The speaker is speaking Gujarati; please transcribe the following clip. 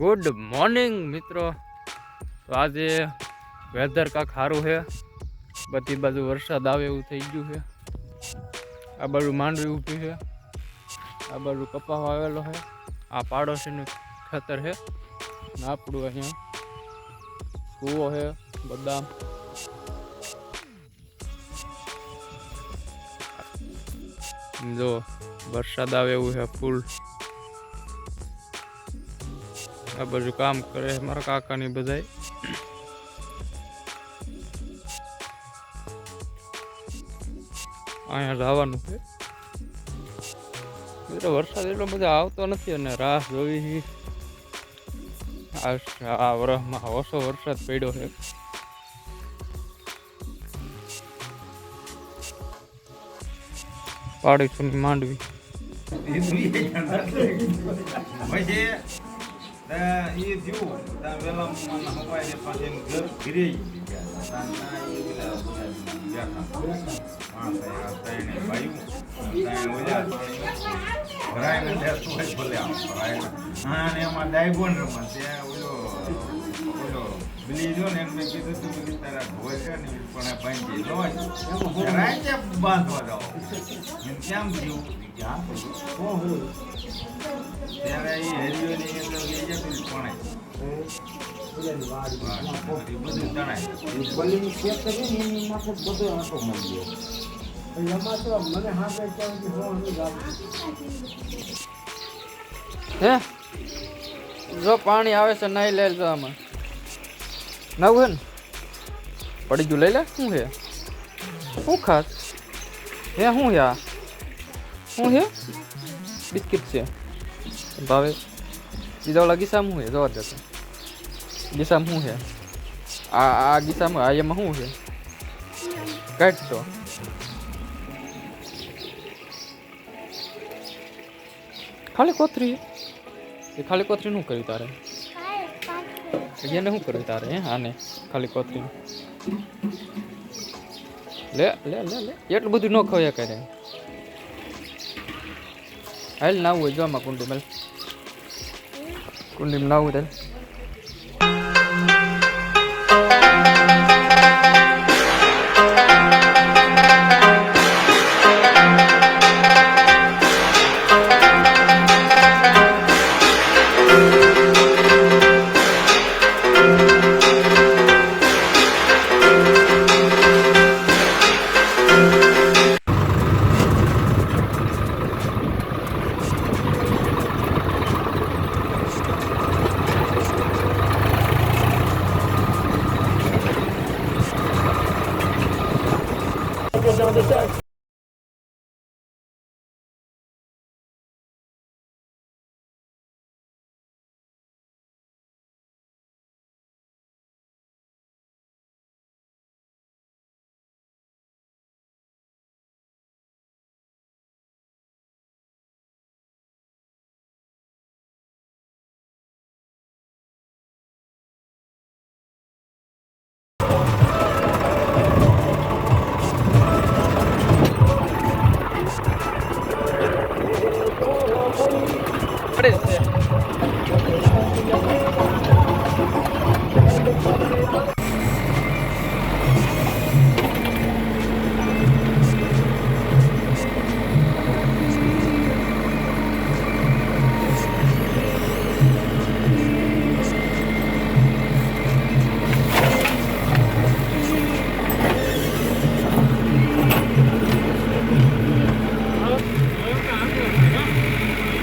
ગુડ મોર્નિંગ મિત્રો. તો આજે વેધર કાંક સારું છે, બધી બાજુ વરસાદ આવે એવું થઈ ગયું છે. આ બાજુ માંડવી ઊભી છે, આ બાજુ કપાસ આવેલો છે, આ પાડોશીનું ખેતર છે ને આપણું અહીંયા કૂવો છે, બદામ. જો વરસાદ આવે એવું છે ફૂલ. આ બાજુ કામ કરે મારા કાકાની બધાય. અહીંયા જવાનું છે મિત્રો. વરસાદ એટલો બધો આવતો નથી અને રાહ જોઈ. આ વરસમાં ઓછો વરસાદ પડ્યો છે. પાડીસુની માંડવી એમાં ડાયગોન રમત પેલી જો ને એમને કીધું તું કે તારા ઢોર છે ને પણ પંચી રાતે બાંધવા જાઓ કેમ થયું ત્યારે એ હરિયોની અંદર લઈ જતું પણ બધું તણાય હે. જો પાણી આવે છે નહીં લે જો આમાં નવું હે ને પડી ગયું લઈ લે. શું છે શું ખાસ હે? શું છે આ? શું છે? બિસ્કિટ છે ભાવે. બીજા ઓલા ગીસામાં શું છે? જોવા જશે ગીસામાં શું છે? આ ગીસામાં આ એમાં શું છે? કાઢ તો ખાલી કોથરી. એ ખાલી કોથરી શું કર્યું તારે? એને શું કર્યું તારે? આને ખાલી કોથરી લે લે લે લે. એટલું બધું ન ખવાય કરે. હાલ નાવું હોય જો આમાં કુંડીમાં. કુંડીમાં નાવું તારે. On the side. What is it?